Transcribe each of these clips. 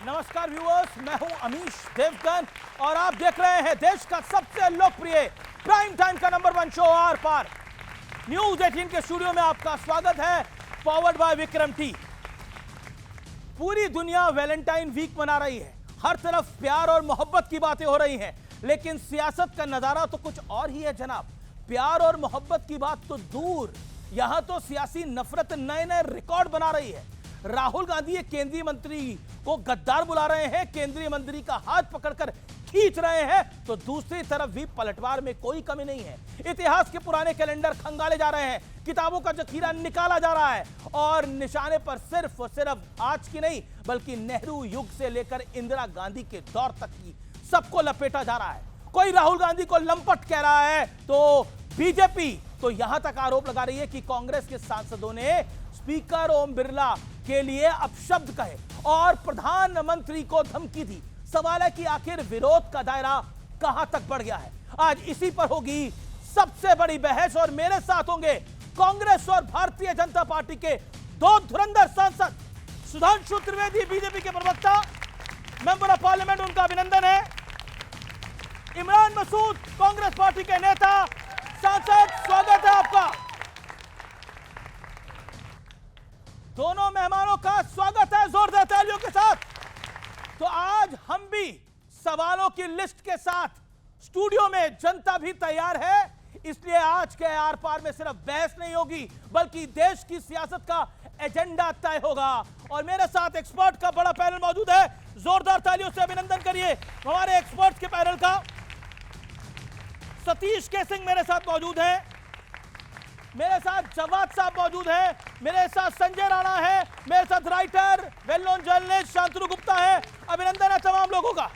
नमस्कार व्यूअर्स, मैं हूं अमीश देवगन और आप देख रहे हैं देश का सबसे लोकप्रिय प्राइम टाइम का number 1 show Aar Paar. News 18 के स्टूडियो में आपका स्वागत है, पावर्ड बाय विक्रम टी। पूरी दुनिया वैलेंटाइन वीक मना रही है, हर तरफ प्यार और मोहब्बत की बातें हो रही हैं, लेकिन सियासत का नजारा तो कुछ और ही है जनाब। प्यार और मोहब्बत की बात तो दूर, यहां तो सियासी नफरत नए नए रिकॉर्ड बना रही है। राहुल गांधी एक केंद्रीय मंत्री को गद्दार बुला रहे हैं, केंद्रीय मंत्री का हाथ पकड़कर खींच रहे हैं, तो दूसरी तरफ भी पलटवार में कोई कमी नहीं है। इतिहास के पुराने कैलेंडर खंगाले जा रहे हैं, किताबों का जखीरा निकाला जा रहा है और निशाने पर सिर्फ और सिर्फ आज की नहीं बल्कि नेहरू युग से लेकर इंदिरा गांधी के दौर तक की सबको लपेटा जा रहा है। कोई राहुल गांधी को लंपट कह रहा है तो बीजेपी तो यहां तक आरोप लगा रही है कि कांग्रेस के सांसदों ने स्पीकर ओम बिरला के लिए अपशब्द कहे और प्रधानमंत्री को धमकी दी। सवाल है कि आखिर विरोध का दायरा कहां तक बढ़ गया है। आज इसी पर होगी सबसे बड़ी बहस और मेरे साथ होंगे कांग्रेस और भारतीय जनता पार्टी के दो धुरंधर सांसद। सुधांशु त्रिवेदी बीजेपी के प्रवक्ता, मेंबर ऑफ पार्लियामेंट, उनका अभिनंदन है। इमरान मसूद कांग्रेस पार्टी के नेता, सांसद, स्वागत है आपका। दोनों मेहमानों का स्वागत है जोरदार तालियों के साथ। तो आज हम भी सवालों की लिस्ट के साथ स्टूडियो में, जनता भी तैयार है, इसलिए आज के आर पार में सिर्फ बहस नहीं होगी बल्कि देश की सियासत का एजेंडा तय होगा। और मेरे साथ एक्सपर्ट का बड़ा पैनल मौजूद है, जोरदार तालियों से अभिनंदन करिए हमारे एक्सपर्ट्स के पैनल का। सतीश के सिंह मेरे साथ मौजूद हैं, मेरे साथ जवाद साहब मौजूद हैं, मेरे साथ संजय राणा है, मेरे साथ writer, well known journalist Shantanu Gupta है। अभिनंदन है तमाम लोगों का।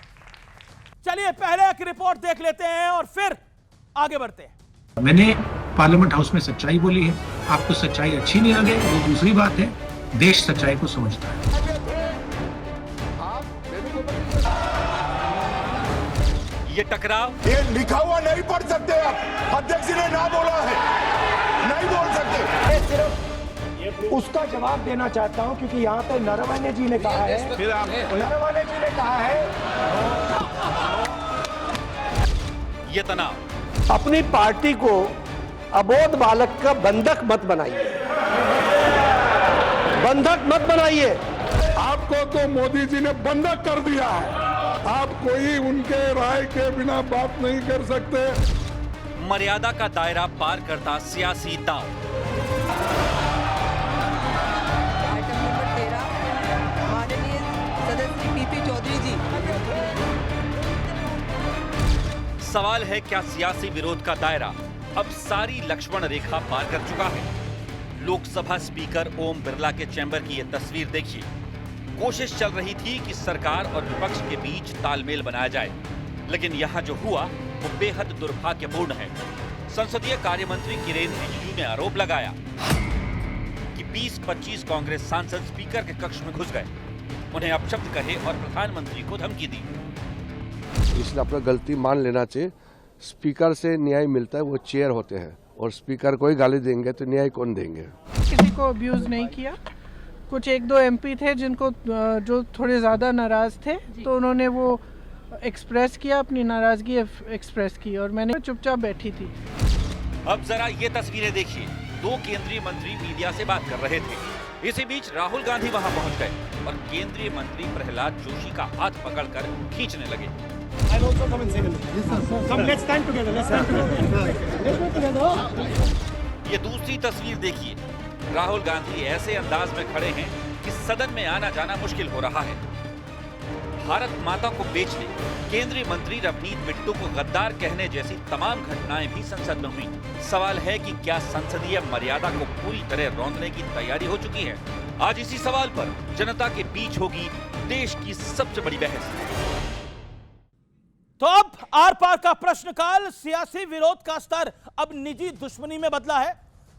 चलिए पहले एक रिपोर्ट देख लेते हैं और फिर आगे बढ़ते हैं। मैंने पार्लियामेंट हाउस में सच्चाई बोली है, आपको सच्चाई अच्छी नहीं लगे वो दूसरी बात है, देश सच्चाई को समझता है। ये टकराव, ये लिखा हुआ नहीं पढ़ सकते आप, अध्यक्ष ने ना बोला है, नहीं बोल सकते। मैं सिर्फ उसका जवाब देना चाहता हूं क्योंकि यहाँ पे नरवणे जी ने कहा है, नरवणे जी ने कहा है ये तनाव, अपनी पार्टी को अबोध बालक का बंधक मत बनाइए, बंधक मत बनाइए। आपको तो मोदी जी ने बंधक कर दिया है, आप कोई उनके राय के बिना बात नहीं कर सकते। मर्यादा का दायरा पार करता सियासी दांव। आइटम नंबर 13, माननीय सदस्य पीपी चौधरी जी। सवाल है, क्या सियासी विरोध का दायरा अब सारी लक्ष्मण रेखा पार कर चुका है? लोकसभा स्पीकर ओम बिरला के चैम्बर की यह तस्वीर देखिए। कोशिश चल रही थी कि सरकार और विपक्ष के बीच तालमेल बनाया जाए, लेकिन यहाँ जो हुआ वो बेहद दुर्भाग्यपूर्ण है। संसदीय कार्य मंत्री किरेन रिजिजू ने आरोप लगाया कि 20-25 कांग्रेस सांसद स्पीकर के कक्ष में घुस गए, उन्हें अपशब्द कहे और प्रधानमंत्री को धमकी दी। इसलिए अपना गलती मान लेना चाहिए। स्पीकर से न्याय मिलता है, वो चेयर होते हैं और स्पीकर को ही गाली देंगे तो न्याय कौन देंगे? किसी को अब्यूज नहीं किया। कुछ एक दो एमपी थे जिनको जो थोड़े ज्यादा नाराज थे तो उन्होंने वो एक्सप्रेस किया, अपनी नाराजगी एक्सप्रेस की और मैंने चुपचाप बैठी थी। अब जरा ये तस्वीरें देखिए। दो केंद्रीय मंत्री मीडिया से बात कर रहे थे, इसी बीच राहुल गांधी वहां पहुंच गए और केंद्रीय मंत्री प्रहलाद जोशी का हाथ पकड़कर खींचने लगे। ये दूसरी तस्वीर देखिए। राहुल गांधी ऐसे अंदाज में खड़े हैं कि सदन में आना जाना मुश्किल हो रहा है। भारत माता को बेचने, केंद्रीय मंत्री रवनीत बिट्टू को गद्दार कहने जैसी तमाम घटनाएं भी संसद में हुई। सवाल है कि क्या संसदीय मर्यादा को पूरी तरह रौंदने की तैयारी हो चुकी है? आज इसी सवाल पर जनता के बीच होगी देश की सबसे बड़ी बहस। तो अब आर पार का प्रश्नकाल। सियासी विरोध का स्तर अब निजी दुश्मनी में बदला है।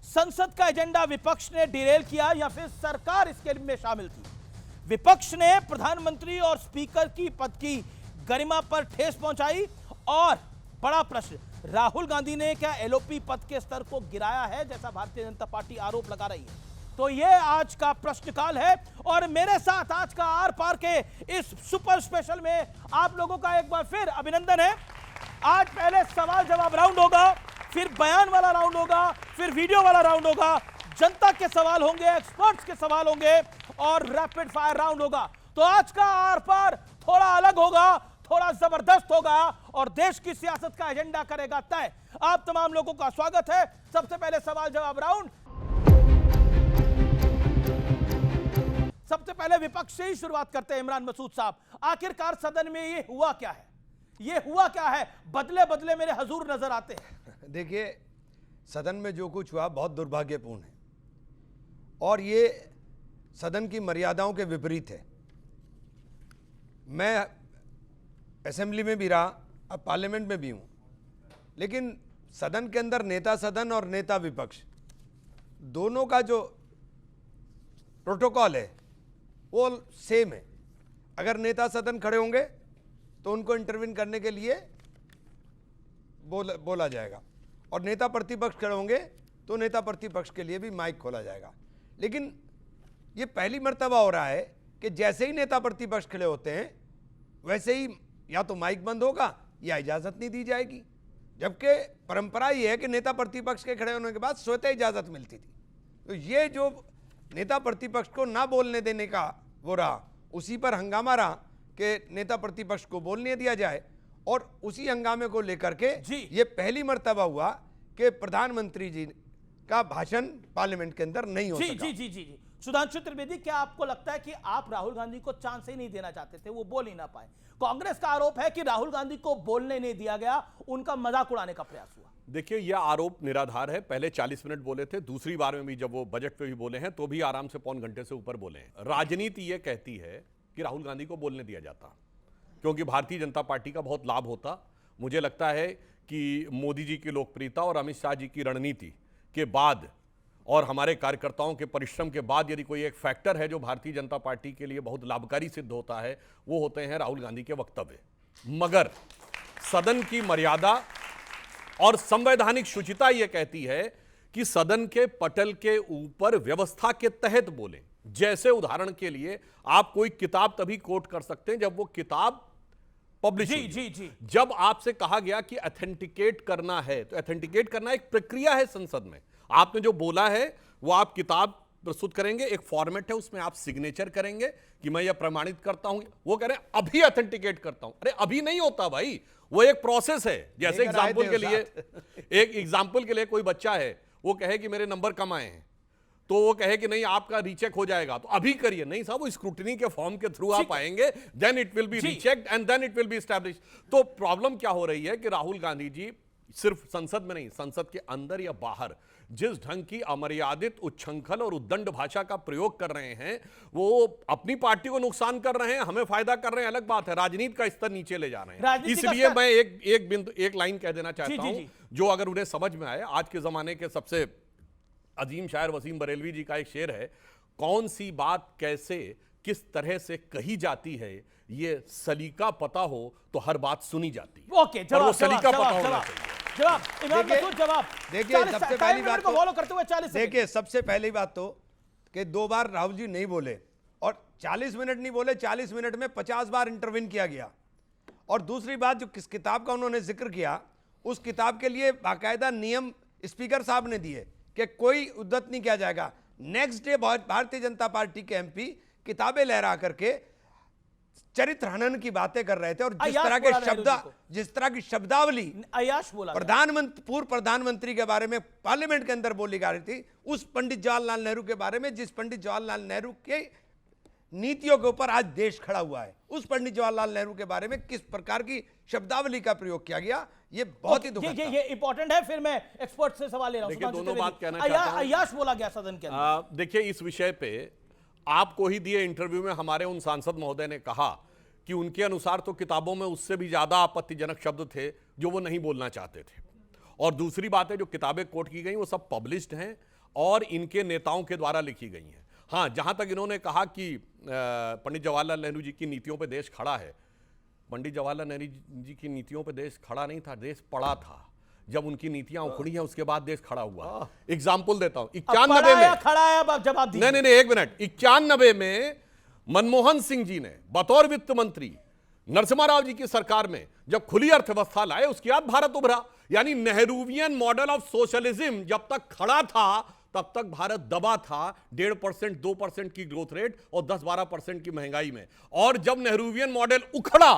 संसद का एजेंडा विपक्ष ने डिरेल किया या फिर सरकार इसके में शामिल थी? विपक्ष ने प्रधानमंत्री और स्पीकर की पद की गरिमा पर ठेस पहुंचाई। और बड़ा प्रश्न, राहुल गांधी ने क्या एलओपी पद के स्तर को गिराया है जैसा भारतीय जनता पार्टी आरोप लगा रही है? तो ये आज का प्रश्नकाल है और मेरे साथ आज का आर पार के इस सुपर स्पेशल में आप लोगों का एक बार फिर अभिनंदन है। आज पहले सवाल जवाब राउंड होगा, फिर बयान वाला राउंड होगा, फिर वीडियो वाला राउंड होगा, जनता के सवाल होंगे, एक्सपर्ट्स के सवाल होंगे और रैपिड फायर राउंड होगा। तो आज का आर पार थोड़ा अलग होगा, थोड़ा जबरदस्त होगा और देश की सियासत का एजेंडा करेगा तय। आप तमाम लोगों का स्वागत है। सबसे पहले सवाल जवाब राउंड। सबसे पहले विपक्ष से ही शुरुआत करते हैं। इमरान मसूद साहब, आखिरकार सदन में ये हुआ क्या है? ये हुआ क्या है? बदले बदले मेरे हजूर नजर आते हैं। देखिए, सदन में जो कुछ हुआ बहुत दुर्भाग्यपूर्ण है और ये सदन की मर्यादाओं के विपरीत है। मैं असेंबली में भी रहा, अब पार्लियामेंट में भी हूँ, लेकिन सदन के अंदर नेता सदन और नेता विपक्ष दोनों का जो प्रोटोकॉल है वो सेम है। अगर नेता सदन खड़े होंगे तो उनको इंटरवीन करने के लिए बोला जाएगा और नेता प्रतिपक्ष खड़े होंगे तो नेता प्रतिपक्ष के लिए भी माइक खोला जाएगा। लेकिन ये पहली मर्तबा हो रहा है कि जैसे ही नेता प्रतिपक्ष खड़े होते हैं वैसे ही या तो माइक बंद होगा या इजाज़त नहीं दी जाएगी, जबकि परंपरा ये है कि नेता प्रतिपक्ष के खड़े होने के बाद स्वतः इजाज़त मिलती थी। तो ये जो नेता प्रतिपक्ष को ना बोलने देने का वो रहा, उसी पर हंगामा रहा कि नेता प्रतिपक्ष को बोलने दिया जाए और उसी हंगामे को लेकर के ये पहली मर्तबा हुआ कि प्रधानमंत्री जी का भाषण पार्लियामेंट के अंदर नहीं हो सका। जी। सुधांशु त्रिवेदी, क्या आपको लगता है कि आप राहुल गांधी को चांस ही नहीं देना चाहते थे, वो बोल ही ना पाए? कांग्रेस का आरोप है कि राहुल गांधी को बोलने नहीं दिया गया, उनका मजाक उड़ाने का प्रयास हुआ। देखिए, यह आरोप निराधार है। पहले 40 मिनट बोले थे, दूसरी बार में भी जब वो बजट पे भी बोले हैं तो भी आराम से पौन घंटे से ऊपर बोले हैं। राजनीति ये कहती है कि राहुल गांधी को बोलने दिया जाता क्योंकि भारतीय जनता पार्टी का बहुत लाभ होता। मुझे लगता है कि मोदी जी की लोकप्रियता और अमित शाह जी की रणनीति के बाद और हमारे कार्यकर्ताओं के परिश्रम के बाद यदि कोई एक फैक्टर है जो भारतीय जनता पार्टी के लिए बहुत लाभकारी सिद्ध होता है, वो होते हैं राहुल गांधी के वक्तव्य। मगर सदन की मर्यादा और संवैधानिक शुचिता यह कहती है कि सदन के पटल के ऊपर व्यवस्था के तहत बोले। जैसे उदाहरण के लिए आप कोई किताब तभी कोट कर सकते हैं जब वो किताब पब्लिश जी। जब आपसे कहा गया कि ऑथेंटिकेट करना है, तो ऑथेंटिकेट करना एक प्रक्रिया है संसद में। आपने जो बोला है वो आप किताब प्रस्तुत करेंगे, एक फॉर्मेट है, उसमें आप सिग्नेचर करेंगे कि मैं यह प्रमाणित करता हूं। वो कह रहे हैं अभी ऑथेंटिकेट करता हूं। अरे अभी नहीं होता भाई, वो एक प्रोसेस है। जैसे एग्जाम्पल के लिए कोई बच्चा है, वो कहे कि मेरे नंबर कम आए हैं, तो वो कहे कि नहीं आपका रीचेक हो जाएगा, तो अभी करिए। नहीं साहब, वो स्क्रूटनी के फॉर्म के थ्रू आप आएंगे, then it will be rechecked and then it will be establish. तो प्रॉब्लम क्या हो रही है कि राहुल गांधी जी सिर्फ संसद में नहीं, संसद के अंदर या बाहर जिस ढंग की अमर्यादित, उच्छृंखल और उद्दंड भाषा का प्रयोग कर रहे हैं, वो अपनी पार्टी को नुकसान कर रहे हैं, हमें फायदा कर रहे हैं, अलग बात है। राजनीति का स्तर नीचे ले जा रहे हैं। इसलिए मैं एक लाइन कह देना चाहता हूं जो अगर उन्हें समझ में आए। आज के जमाने के सबसे अजीम शायर वसीम बरेलवी जी का एक शेर है, कौन सी बात कैसे किस तरह से कही जाती है, ये सलीका पता हो तो हर बात सुनी जाती है। ओके, जवाब देखिए, सबसे पहली बात तो फॉलो करते हुए 40 देखिए, सबसे पहली बात तो कि 2 बार राहुल जी नहीं बोले और 40 मिनट नहीं बोले, 40 मिनट में 50 बार इंटरवीन किया गया। और दूसरी बात, जो किस किताब का उन्होंने जिक्र किया, उस किताब के लिए बाकायदा नियम स्पीकर साहब ने दिए कि कोई उद्दत नहीं किया जाएगा। Next day Bharatiya Janata party के एमपी किताबें लहरा करके चरित्र हनन की बातें कर रहे थे और जिस तरह की शब्दावली पूर्व प्रधानमंत्री के बारे में पार्लियामेंट के अंदर बोली जा रही थी, उस पंडित जवाहरलाल नेहरू के बारे में, जिस पंडित जवाहरलाल नेहरू के नीतियों के ऊपर आज देश खड़ा हुआ है, उस पंडित जवाहरलाल नेहरू के बारे में किस प्रकार की शब्दावली का प्रयोग किया गया, ये बहुत ही दुखद ये इंपॉर्टेंट है। फिर मैं एक्सपर्ट से सवाल ले रहा हूं। दोनों बात कहना चाहता हूं। अय्याश बोला गया सदन के अंदर। देखिए, इस विषय पे आपको ही दिए इंटरव्यू में हमारे उन सांसद महोदय ने कहा कि उनके अनुसार तो किताबों में उससे भी ज्यादा आपत्तिजनक शब्द थे जो वो नहीं बोलना चाहते थे। और दूसरी बात है, जो किताबें कोट की गई वो सब पब्लिश्ड हैं और इनके नेताओं के द्वारा लिखी गई हैं। हाँ, जहां तक इन्होंने कहा कि पंडित जवाहरलाल नेहरू जी की नीतियों पे देश खड़ा है, पंडित जवाहरलाल नेहरू जी की नीतियों पे देश खड़ा नहीं था, देश पड़ा था। जब उनकी नीतियां उखड़ी हैं उसके बाद देश खड़ा हुआ। एग्जाम्पल देता हूं, 91 में खड़ा है, अब जवाब दीजिए। नहीं, एक मिनट। 91 में मनमोहन सिंह जी ने बतौर वित्त मंत्री नरसिम्हा राव जी की सरकार में जब खुली अर्थव्यवस्था लाए, उसके बाद भारत उभरा। यानी नेहरूवियन मॉडल ऑफ सोशलिज्म जब तक खड़ा था तब तक भारत दबा था 1.5% 2% की ग्रोथ रेट और 10-12% की महंगाई में। और जब नेहरूवियन मॉडल उखड़ा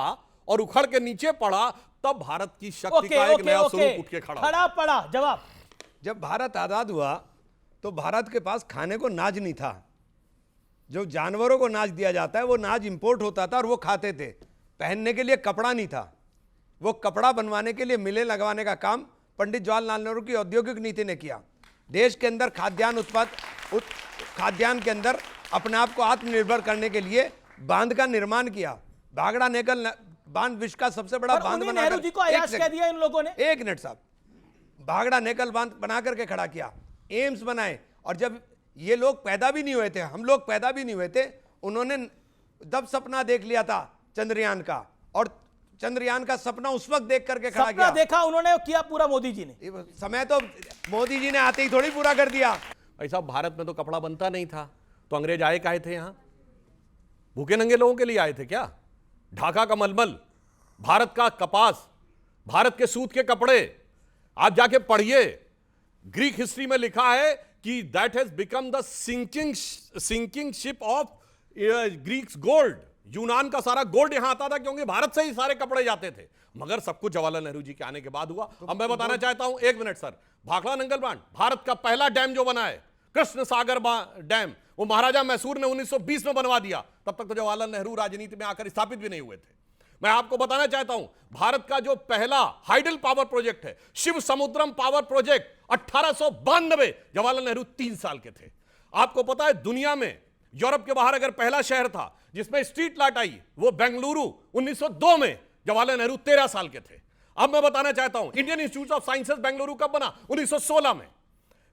और उखड़ के नीचे पड़ा, तब भारत की शक्ति का एक नया स्वरूप उठ के खड़ा पड़ा। जवाब, जब भारत आजाद हुआ तो भारत के पास खाने को नाज नहीं था। जो जानवरों को नाज दिया जाता है वो नाज इंपोर्ट होता था और वो खाते थे। पहनने के लिए कपड़ा नहीं था। वो कपड़ा बनवाने के लिए मिलें लगवाने का काम पंडित जवाहरलाल नेहरू की औद्योगिक नीति ने किया। देश के अंदर खाद्यान्न के अंदर अपने आप को आत्मनिर्भर करने के लिए बांध का निर्माण किया। भागड़ा नेकल बांध विश्व का सबसे बड़ा बांध बना। नेहरू जी को अयाश कह दिया इन लोगों ने। एक मिनट साहब, भागड़ा नेकल बांध बना करके खड़ा किया, एम्स बनाए। और जब ये लोग पैदा भी नहीं हुए थे, हम लोग पैदा भी नहीं हुए थे, उन्होंने तब सपना देख लिया था चंद्रयान का। और चंद्रयान का सपना उस वक्त देख करके खड़ा किया। देखा उन्होंने, किया पूरा मोदी जी ने। समय तो मोदी जी ने आते ही थोड़ी पूरा कर दिया। भाई साहब, भारत में तो कपड़ा बनता नहीं था, तो अंग्रेज आए काहे थे यहां? भूखे नंगे लोगों के लिए आए थे क्या? ढाका का मलमल, भारत का कपास, भारत के सूत के कपड़े, आप जाके पढ़िए। ग्रीक हिस्ट्री में लिखा है कि that has become the sinking ship of Greeks gold. यूनान का सारा गोल्ड यहां आता था क्योंकि भारत से ही सारे कपड़े जाते थे। मगर सब कुछ जवाहरलाल नेहरू जी के आने के बाद हुआ। अब मैं बताना चाहता हूं, एक मिनट सर, भाखड़ा नंगल बांध भारत का पहला डैम जो बना है, कृष्ण सागर डैम, वो महाराजा मैसूर ने 1920 में बनवा दिया। तब तक तो जवाहरलाल नेहरू राजनीति में आकर स्थापित भी नहीं हुए थे। मैं आपको बताना चाहता हूं, भारत का जो पहला हाइडल पावर प्रोजेक्ट है, शिव समुद्रम पावर प्रोजेक्ट, 1892, जवाहरलाल नेहरू 3 साल के थे। आपको पता है दुनिया में यूरोप के बाहर अगर पहला शहर था जिसमें स्ट्रीट लाइट आई, वो बेंगलुरु 1902 में, जवाहरलाल नेहरू 13 साल के थे। अब मैं बताना चाहता हूं, Indian institute of sciences Bengaluru कब बना? 1916 में।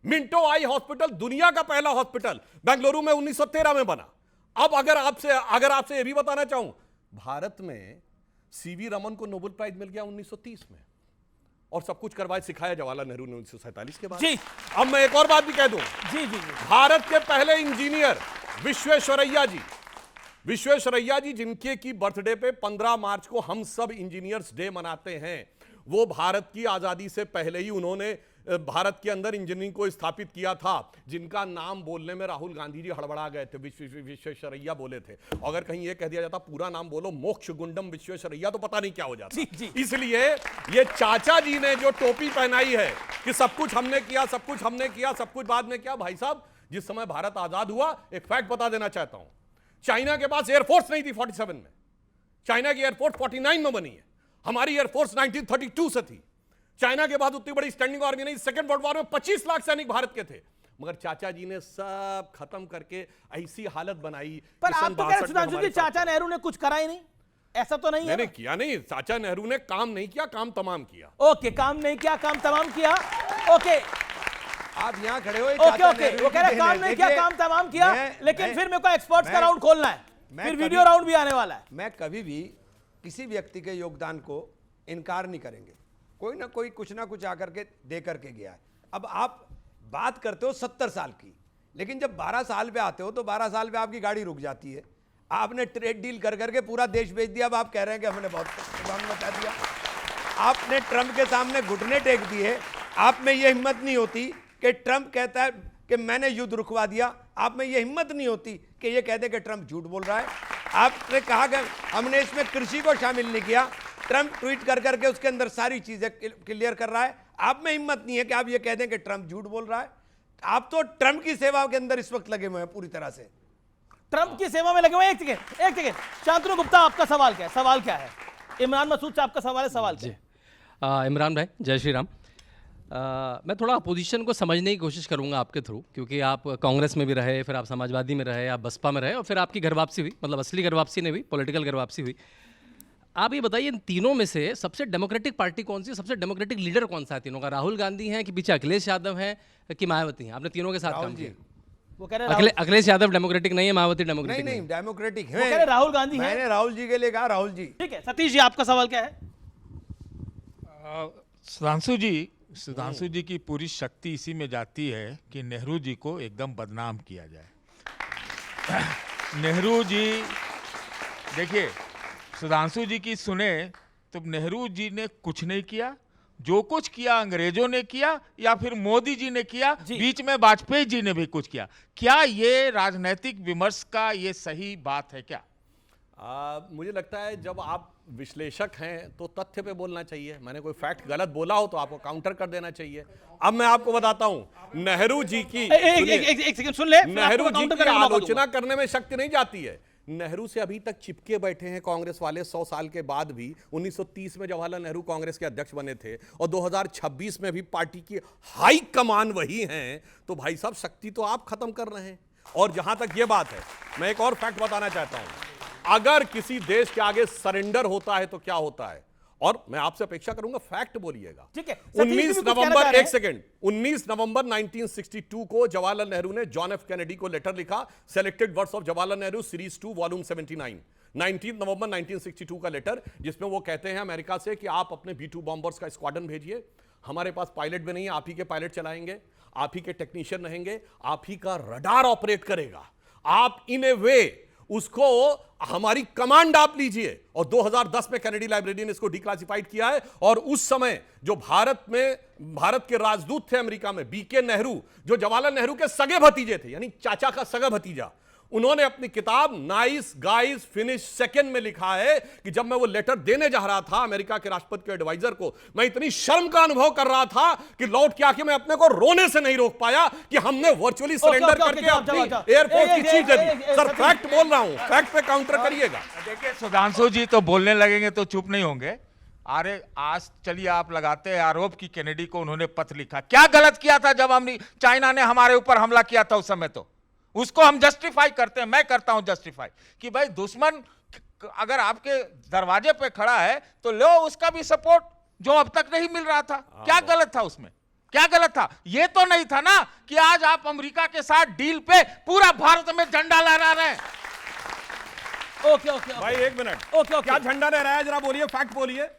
मिंटो आई हॉस्पिटल, दुनिया का पहला हॉस्पिटल, बेंगलुरु में 1913 में बना। अब अगर आपसे यह भी बताना चाहूं, भारत में सीवी रमन को नोबेल प्राइज मिल गया 1930 में, और सब कुछ करवाए सिखाया जवाहरलाल नेहरू ने 1947 के बाद। जी, अब मैं एक और बात भी कह दूं, जी, भारत के पहले इंजीनियर विश्वेश्वरैया जी जिनके की बर्थडे पे 15 मार्च को हम सब इंजीनियर्स डे मनाते हैं, वो भारत की आजादी से पहले ही उन्होंने भारत के अंदर इंजीनियरिंग को स्थापित किया था, जिनका नाम बोलने में राहुल गांधी जी हड़बड़ा गए थे, विश्वेश्वरैया बोले थे। अगर कहीं ये कह दिया जाता पूरा नाम बोलो मोक्ष गुंडम विश्वेश्वरैया, तो पता नहीं क्या हो जाता। इसलिए ये चाचा जी ने जो टोपी पहनाई है कि सब कुछ हमने किया, सब कुछ बाद में किया। भाई साहब, जिस समय भारत आजाद हुआ, एक फैक्ट बता देना चाहता हूं, चाइना के पास एयरफोर्स नहीं थी 47 में, चाइना की एयरफोर्स 49 में बनी है, हमारी एयरफोर्स 1932 से थी। चाइना के बाद उतनी बड़ी स्टैंडिंग आर्मी नहीं। सेकंड वर्ल्ड वॉर में 25 लाख सैनिक भारत के थे, मगर चाचा जी ने सब खत्म करके ऐसी हालत बनाई। पर आप तो कह रहे हैं चाचा नेहरू ने कुछ करा ही नहीं, ऐसा तो नहीं है? नहीं किया नहीं, चाचा नेहरू ने काम नहीं किया, काम तमाम किया। ओके, काम नहीं किया, काम तमाम किया। ओके, आप यहाँ खड़े हो, ओके, वो कह रहे काम नहीं किया, काम तमाम किया, लेकिन फिर मेरे को एक्सपर्ट्स का राउंड खोलना है, फिर वीडियो राउंड भी आने वाला है। मैं कभी भी किसी व्यक्ति के योगदान को इनकार नहीं करेंगे। कोई ना कोई कुछ ना कुछ आकर के दे करके गया है। अब आप बात करते हो 70 साल की, लेकिन जब 12 साल पे आते हो तो 12 साल पे आपकी गाड़ी रुक जाती है। आपने ट्रेड डील कर करके पूरा देश बेच दिया। अब आप कह रहे हैं कि हमने बहुत बता दिया। आपने ट्रंप के सामने घुटने टेक दिए। आप में यह हिम्मत नहीं होती कि ट्रंप कहता है कि मैंने युद्ध रुकवा दिया। आप में यह हिम्मत नहीं होती कि यह कहते कि ट्रंप झूठ बोल रहा है। आपने कहा कि हमने इसमें कृषि को शामिल नहीं किया। ट्रंप ट्वीट कर करके उसके अंदर सारी चीजें क्लियर कर रहा है। आप में हिम्मत नहीं है कि आप ये कह दें कि ट्रंप झूठ बोल रहा है। आप तो ट्रंप की सेवा के अंदर इस वक्त लगे हुए हैं, पूरी तरह से ट्रंप की सेवा में लगे हुए हैं। एक सेकेंड, शांतनु गुप्ता, आपका सवाल क्या है? सवाल क्या है? इमरान मसूद से आपका सवाल है, सवाल क्या? इमरान भाई, जय श्री राम। मैं थोड़ा अपोजिशन को समझने की कोशिश करूंगा आपके थ्रू, क्योंकि आप कांग्रेस में भी रहे, फिर आप समाजवादी में रहे, आप बसपा में रहे, और फिर आपकी घर वापसी हुई, मतलब असली घर वापसी नहीं हुई, पॉलिटिकल घर वापसी हुई। आप ये बताइए, इन तीनों में से सबसे डेमोक्रेटिक पार्टी कौन सी है? सबसे डेमोक्रेटिक लीडर कौन सा है तीनों का? राहुल गांधी हैं कि पीछे अखिलेश यादव हैं कि मायावती हैं? आपने तीनों के साथ काम किया। वो कह रहे अखिलेश यादव डेमोक्रेटिक नहीं है, मायावती डेमोक्रेटिक नहीं, डेमोक्रेटिक है। वो कह रहे राहुल गांधी मैंने राहुल जी के लिए कहा, राहुल जी। ठीक है, सतीश जी आपका सवाल क्या है? सुधांशु जी, सुधांशु जी की पूरी शक्ति इसी में जाती है कि नेहरू जी को एकदम बदनाम किया जाए। नेहरू जी, देखिए सुधांशु जी की सुने तो नेहरू जी ने कुछ नहीं किया, जो कुछ किया अंग्रेजों ने किया या फिर मोदी जी ने किया, बीच में वाजपेयी जी ने भी कुछ किया। क्या ये राजनीतिक विमर्श का ये सही बात है क्या? मुझे लगता है जब आप विश्लेषक हैं तो तथ्य पे बोलना चाहिए। मैंने कोई फैक्ट गलत बोला हो तो आपको काउंटर कर देना चाहिए। अब मैं आपको बताता हूं, नेहरू जी की एक सेकंड सुन ले, नेहरू जी की आलोचना करने में शक्ति नहीं जाती है। नेहरू से अभी तक चिपके बैठे हैं कांग्रेस वाले 100 साल के बाद भी। 1930 में जवाहरलाल नेहरू कांग्रेस के अध्यक्ष बने थे और 2026 में भी पार्टी की हाई कमान वही हैं। तो भाई साहब शक्ति तो आप खत्म कर रहे हैं। और जहां तक ये बात है, मैं एक और फैक्ट बताना चाहता हूं, अगर किसी देश के आगे सरेंडर होता है तो क्या होता है, और मैं आपसे अपेक्षा करूंगा फैक्ट बोलिएगा। ठीक है, 19 नवंबर, एक सेकंड, 19 नवंबर 1962 को जवाहरलाल नेहरू ने जॉन एफ कैनेडी को लेटर लिखा, selected words of Jawaharlal Nehru series 2 volume 79, 19 नवंबर 1962 का लेटर, जिसमें वो कहते हैं अमेरिका से कि आप अपने B-2 बॉम्बर्स का स्क्वाड्रन भेजिए, हमारे पास पायलट भी नहीं है, आप ही के पायलट चलाएंगे, आप ही के टेक्नीशियन रहेंगे, आप ही का रडार ऑपरेट करेगा, आप इन ए वे उसको हमारी कमांड आप लीजिए। और 2010 में कैनेडी लाइब्रेरी ने इसको डिक्लासिफाइड किया है। और उस समय जो भारत के राजदूत थे अमेरिका में, बीके नेहरू, जो जवाहरलाल नेहरू के सगे भतीजे थे, यानी चाचा का सगा भतीजा, उन्होंने अपनी किताब नाइस गाइज फिनिश सेकंड में लिखा है कि जब मैं वो लेटर देने जा रहा था अमेरिका के राष्ट्रपति के एडवाइजर को, मैं इतनी शर्म का अनुभव कर रहा था कि लौट के आके मैं अपने को रोने से नहीं रोक पाया कि हमने वर्चुअली सरेंडर करके अपनी एयरफोर्स की चीफ दे दी। सर फैक्ट बोल रहा हूं, फैक्ट पे काउंटर करिएगा। देखिए सुधांशु जी तो बोलने लगेंगे तो चुप नहीं होंगे। अरे आज चलिए आप लगाते हैं आरोप कि कैनेडी को उन्होंने पत्र लिखा, क्या गलत किया था जब चाइना ने हमारे ऊपर हमला किया था उस समय? तो उसको हम जस्टिफाई करते हैं, मैं करता हूं जस्टिफाई कि भाई दुश्मन अगर आपके दरवाजे पे खड़ा है तो लो उसका भी सपोर्ट जो अब तक नहीं मिल रहा था। क्या गलत था उसमें? क्या गलत था? ये तो नहीं था ना कि आज आप अमेरिका के साथ डील पे पूरा भारत में झंडा लहरा रहे हैं। ओके भाई एक मिनट, क्या झंडा लहराया है? जरा बोलिए, फैक्ट बोलिए।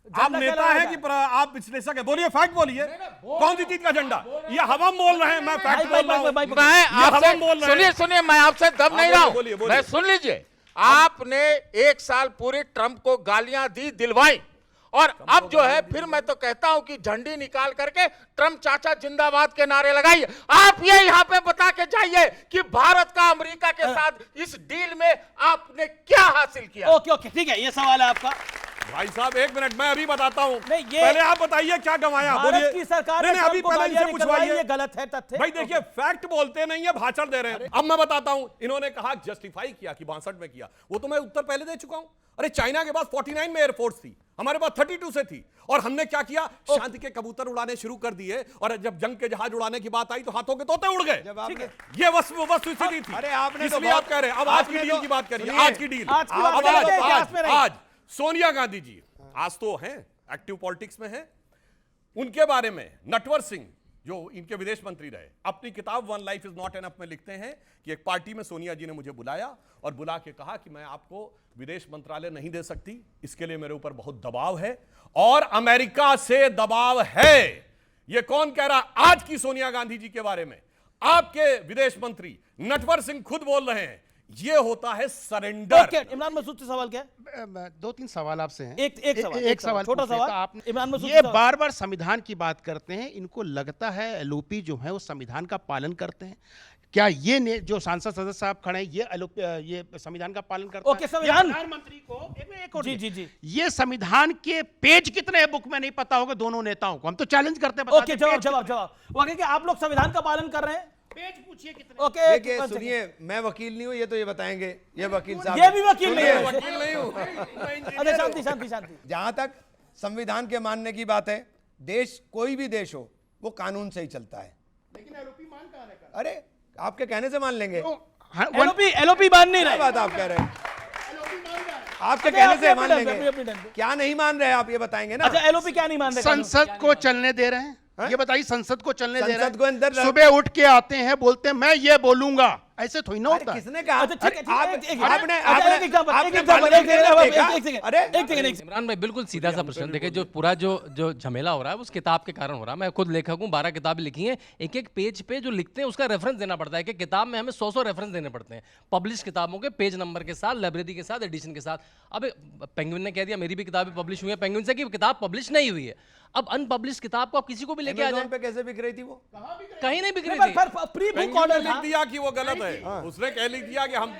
आप नेता है कि आप विश्लेषक है? बोलिए, फैक्ट बोलिए, कौन सी चीज का झंडा? ये हम बोल रहे हैं, मैं फैक्ट बोल रहा हूं। सुनिए, मैं आपसे दब नहीं रहा हूं, मैं सुन लीजिए। आपने 1 साल पूरे ट्रंप को गालियां दी, दिलवाई, और अब जो है फिर मैं तो कहता हूं कि झंडी निकाल करके ट्रंप चाचा जिंदाबाद के नारे लगाइए। आप ये यहाँ पे बता के जाइए कि भारत का अमेरिका के साथ इस डील में आपने क्या हासिल किया। ओके ठीक है, ये सवाल है आपका। भाई साहब एक मिनट, मैं अभी बताता हूं। पहले आप बताइए क्या गंवाया, बोलिए। की सरकार ने अभी पहले इनसे पूछवाइए, ये गलत है तथ्य। भाई देखिए, फैक्ट बोलते नहीं है, भाषण दे रहे हैं। अब मैं बताता हूं, इन्होंने कहा जस्टिफाई किया कि 62 में किया, वो तो मैं उत्तर पहले दे चुका हूं। अरे चाइना के पास 49 में एयरफोर्स थी, हमारे पास 32 से थी, और हमने क्या किया, शांति के कबूतर उड़ाने शुरू कर दिए, और जब जंग के जहाज उड़ाने की बात आई तो हाथों के तोते उड़ गए। ये वस्तुस्थिति थी। अरे आपने इसलिए आप कह रहे हैं। अब आज की डील की बात करिए, आज की डील। आज सोनिया गांधी जी आज तो हैं, एक्टिव पॉलिटिक्स में हैं। उनके बारे में नटवर सिंह, जो इनके विदेश मंत्री रहे, अपनी किताब one life is not enough में लिखते हैं कि एक पार्टी में सोनिया जी ने मुझे बुलाया और बुला के कहा कि मैं आपको विदेश मंत्रालय नहीं दे सकती, इसके लिए मेरे ऊपर बहुत दबाव है, और अमेरिका से दबाव है। यह कौन कह रहा? आज की सोनिया गांधी जी के बारे में आपके विदेश मंत्री नटवर सिंह खुद बोल रहे हैं। ये होता है सरेंडर। इमरान मसूद से सवाल क्या है? 2-3 सवाल आपसे हैं। एक सवाल छोटा सवाल। आप इमरान मसूद ये बार बार संविधान की बात करते हैं, इनको लगता है एलओपी जो है वो संविधान का पालन करते हैं क्या? ये जो सांसद सदस्य साहब खड़े हैं ये संविधान का पालन करते हैं? संविधान प्रधानमंत्री को जी ये संविधान के पेज कितने हैं बुक में नहीं पता होगा दोनों नेताओं को, हम तो चैलेंज करते हैं। जवाब वो कह के आप लोग संविधान का पालन कर रहे हैं, पेज पूछिए कितने। ओके देखिए, सुनिए, मैं वकील नहीं हूं, ये तो ये बताएंगे, ये वकील साहब। ये भी वकील नहीं है, वकील नहीं हूं। अरे शांति। जहां तक संविधान के मानने की बात है, देश कोई भी देश हो वो कानून से ही चलता है। लेकिन एलओपी मान कहां है? अरे आपके कहने से मान लेंगे। एलओपी मान नहीं रहे, बात आप कह रहे हैं, आपके कहने से मान लेंगे। क्या नहीं मान रहे आप ये बताएंगे ना? अच्छा, एलओपी क्या नहीं मान रहे? संसद को चलने दे रहे हैं, ये बताइए। संसद को चलने दे रहे हैं, सुबह उठ के आते हैं, बोलते हैं मैं ये बोलूंगा, ऐसे थोड़ी ना होता है। किसने कहा? अच्छा, ठीक है, ठीक है, आप- एक- एक- आपने अच्छा, आपने- एक एग्जांपल, आपने एक एग्जांपल, पार्लियामेंट एक में देखा? सेकंड, एक सेकंड। इमरान भाई बिल्कुल सीधा सा प्रश्न देखिए, जो पूरा जो झमेला हो रहा है वो उस किताब के कारण हो रहा है। मैं खुद लेखक हूँ, 12 किताबें लिखी हैं, एक एक पेज पे जो लिखते हैं उसका रेफरेंस देना पड़ता है कि किताब में हमें 100 रेफरेंस देने पड़ते हैं, पब्लिश किताबों के पेज नंबर के साथ, लाइब्रेरी के साथ, एडिशन के साथ। अब पेंगुइन ने कह दिया मेरी भी किताबें पब्लिश हुई है, पेंगुइन से कि किताब पब्लिश नहीं हुई है। अब अनपब्लिश किताब को आप किसी को भी लेके आ जाए, पे कैसे बिक रही थी वो? कहीं नहीं बिक रही पर- थी। पर प्री बुक पेंगुइन ने ऑर्डर लिख था। दिया कि वो गलत है, उसने कह लिख दिया कि हम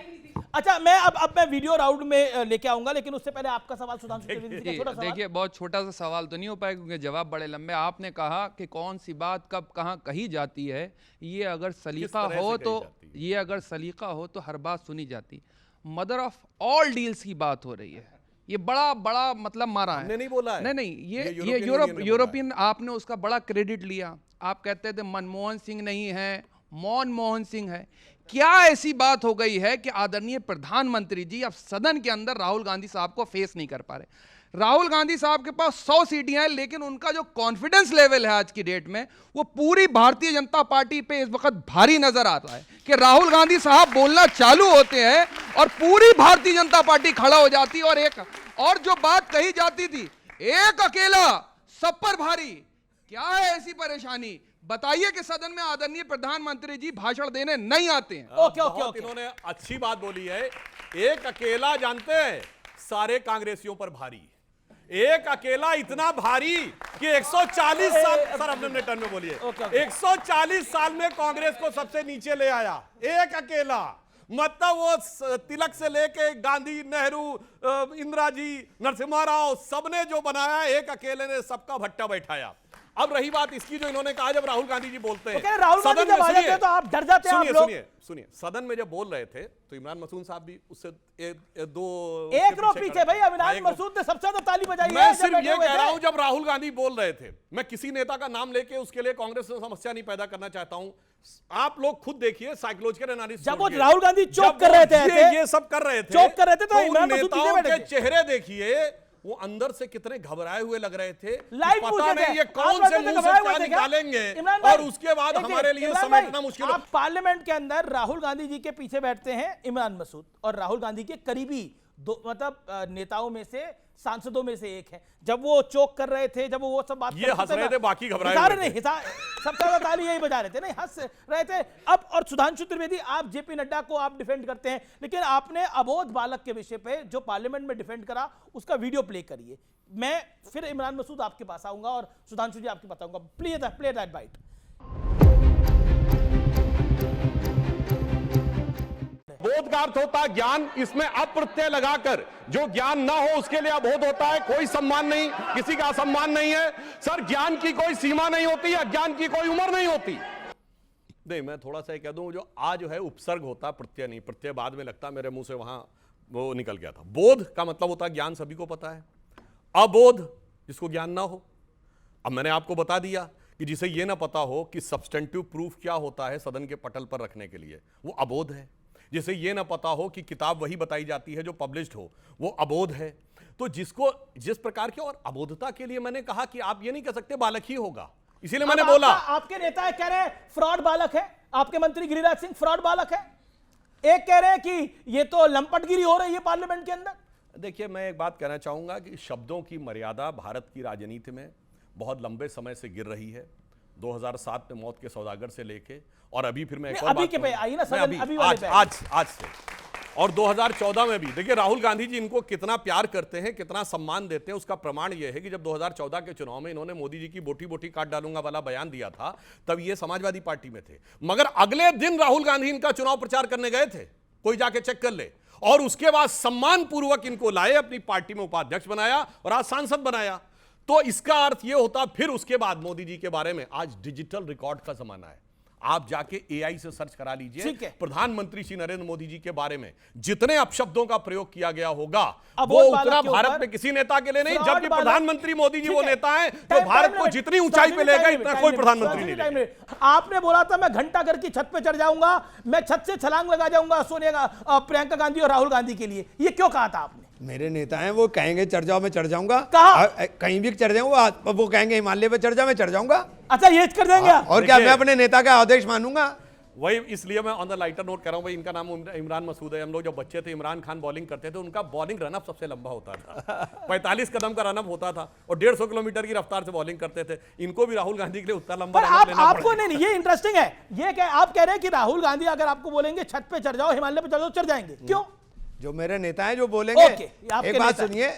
अच्छा, मैं अब मैं वीडियो राउंड में लेके आऊंगा, लेकिन उससे पहले आपका सवाल सुधांशु त्रिवेदी जी का छोटा सवाल। देखिए, बहुत छोटा सा सवाल तो नहीं हो पाएगा क्योंकि जवाब बड़े लंबे। आपने कहा कि कौन सी बात कब कहाँ कही जाती है, ये अगर सलीका तरह से हो कही तो जाती है? ये अगर सलीका हो तो हर बात सुनी जाती। मदर ऑफ ऑल डील्स की बात हो रही है, ये बड़ा बड़ा मतलब मारा है। हमने नहीं बोला है। नहीं, ये यूरोपियन यूनियन ने बोला यूरोपियन आपने उसका बड़ा क्रेडिट लिया। आप कहते थे मनमोहन सिंह नहीं है, मनमोहन सिंह है। क्या ऐसी बात हो गई है कि आदरणीय प्रधानमंत्री जी अब सदन के अंदर राहुल गांधी साहब को फेस नहीं कर पा रहे? राहुल गांधी साहब के पास 100 सीटें हैं, लेकिन उनका जो कॉन्फिडेंस लेवल है आज की डेट में, वो पूरी भारतीय जनता पार्टी पे इस वक्त भारी नजर आ रहा है कि राहुल गांधी साहब बोलना चालू होते हैं और पूरी भारतीय जनता पार्टी खड़ा हो जाती है। और जो बात कही जाती थी, एक अकेला सब पर भारी, क्या है ऐसी परेशानी? बताइए कि सदन में आदरणीय प्रधानमंत्री जी भाषण देने नहीं आते हैं। बहुत इन्होंने अच्छी बात बोली है। एक अकेला जानते हैं सारे कांग्रेसियों पर भारी, एक अकेला इतना भारी कि 140 साल, सर अपने टर्न में बोलिए, 140 साल में कांग्रेस को सबसे नीचे ले आया एक अकेला। मतलब वो तिलक से लेके गांधी, नेहरू, इंदिरा जी, नरसिम्हा राव, सबने जो बनाया एक अकेले ने सबका भट्टा बैठाया। अब रही बात इसकी जो इन्होंने कहा, जब राहुल गांधी जी बोलते हैं राहुल गांधी जब आ जाते हैं तो आप डर जाते हैं। आप लोग सुनिए, सदन में जब बोल रहे थे तो इमरान मसूद साहब भी उससे दो एक रो पीछे भाई, इमरान मसूद ने सबसे ज्यादा ताली बजाई है। मैं सिर्फ ये कह रहा हूं, जब राहुल गांधी बोल रहे थे, मैं किसी नेता का नाम लेके उसके लिए कांग्रेस में समस्या नहीं पैदा करना चाहता हूं। आप लोग खुद देखिए, साइकोलॉजिकल एनालिसिस, जब वो राहुल गांधी चौक कर रहे थे, ये सब कर रहे थे, चौक कर रहे थे, तो इमरान मसूद नेताओं के चेहरे देखिए, वो अंदर से कितने घबराए हुए लग रहे थे। पता नहीं ये कौन से मुंह से क्या निकालेंगे और उसके बाद हमारे लिए समेटना मुश्किल। आप पार्लियामेंट के अंदर राहुल गांधी जी के पीछे बैठते हैं इमरान मसूद, और राहुल गांधी के करीबी दो मतलब नेताओं में से, सांसदों में से एक है। जब वो चौक कर रहे थे, जब वो सब बात ये हंस रहे थे, बाकी घबराए हुए नहीं, सबसे ज्यादा ताली यही बजा रहे थे, नहीं हंस रहे थे। अब और सुधांशु त्रिवेदी, आप जेपी नड्डा को आप डिफेंड करते हैं, लेकिन आपने अबोध बालक के विषय पे जो पार्लियामेंट में डिफेंड करा, उसका वीडियो प्ले करिए। मैं फिर इमरान मसूद आपके पास आऊंगा और सुधांशु जी आपके बताऊंगा। Play that bite. बोध का अर्थ होता है ज्ञान, इसमें अप्रत्यय लगाकर जो ज्ञान ना हो उसके लिए अबोध होता है। कोई सम्मान नहीं, किसी का असम्मान नहीं है। सर, ज्ञान की कोई सीमा नहीं होती है, ज्ञान की कोई उम्र नहीं होती। नहीं, मैं थोड़ा सा कह दूं, जो आज जो है उपसर्ग होता है, प्रत्यय नहीं। प्रत्यय बाद में लगता है, मेरे मुंह से वहां वो निकल गया था। बोध का मतलब होता है ज्ञान, सभी को पता है। अबोध जिसको ज्ञान ना हो। अब मैंने आपको बता दिया कि जिसे ये ना पता हो कि सब्सटेंटिव प्रूफ क्या होता है सदन के पटल पर रखने के लिए, वो अबोध है। जिसे ये ना पता हो कि किताब वही बताई जाती है जो पब्लिश्ड हो, वो अबोध है। तो जिसको जिस प्रकार की, और अबोधता के लिए मैंने कहा कि आप ये नहीं कह सकते बालक ही होगा, इसीलिए मैंने बोला। आपके नेता कह रहे हैं फ्रॉड बालक है, आपके मंत्री गिरिराज सिंह फ्रॉड बालक है, एक कह रहे हैं कि ये तो लंपटगिरी हो रही है पार्लियामेंट के अंदर। देखिए, मैं एक बात कहना चाहूंगा कि शब्दों की मर्यादा भारत की राजनीति में बहुत लंबे समय से गिर रही है। 2007 में मौत के सौदागर से लेके, और अभी फिर मैं एक और अभी के पे आई ना सदन, अभी वाले आज से, और 2014 में भी। देखिए, राहुल गांधी जी इनको कितना प्यार करते हैं, कितना सम्मान देते हैं, उसका प्रमाण यह है कि जब 2014 के चुनाव में इन्होंने मोदी जी की बोटी बोटी काट डालूंगा वाला बयान दिया था, तब ये समाजवादी पार्टी में थे। मगर अगले दिन राहुल गांधी इनका चुनाव प्रचार करने गए थे, कोई जाके चेक कर ले, और उसके बाद सम्मान पूर्वक इनको लाए, अपनी पार्टी में उपाध्यक्ष बनाया और आज सांसद बनाया। तो इसका अर्थ यह होता, फिर उसके बाद मोदी जी के बारे में, आज डिजिटल रिकॉर्ड का जमाना है। आप जाके एआई से सर्च करा लीजिए, प्रधानमंत्री श्री नरेंद्र मोदी जी के बारे में जितने अपशब्दों का प्रयोग किया गया होगा, वो उतना भारत में किसी नेता के लिए नहीं। जबकि प्रधानमंत्री मोदी जी वो नेता हैं जो भारत को जितनी ऊंचाई पे ले गए, इतना कोई प्रधानमंत्री नहीं ले। आपने बोला था मैं घंटाघर की छत पे चढ़ जाऊंगा, मैं छत से छलांग लगा जाऊंगा सोनिया, प्रियंका गांधी और राहुल गांधी के लिए, ये क्यों कहा था आपने? मेरे नेता हैं, वो कहेंगे चढ़ जाओ मैं चढ़ जाऊंगा, कहीं भी चढ़ जाऊंगा। वो कहेंगे हिमालय पे चढ़ जाओ मैं चढ़ जाऊंगा। अच्छा, ये कर देंगे और क्या मैं अपने नेता का आदेश मानूंगा? वही इसलिए मैं ऑन द लाइटर नोट कर रहा हूं भाई, इनका नाम इमरान मसूद है। हम लोग जब बच्चे थे, इमरान खान बॉलिंग करते थे, उनका बॉलिंग रनअप सबसे लंबा होता था 45 कदम का रनअप होता था और 150 किलोमीटर की रफ्तार से बॉलिंग करते थे। इनको भी राहुल गांधी के लिए उतना लंबा रनअप लेना आपको नहीं, ये इंटरेस्टिंग है। ये क्या आप कह रहे हैं कि राहुल गांधी अगर आपको बोलेंगे छत पे चढ़ जाओ, हिमालय पे चढ़ जाओ, चढ़ जाएंगे? क्यों? जो मेरे नेता हैं जो बोलेंगे। एक बात सुनिए,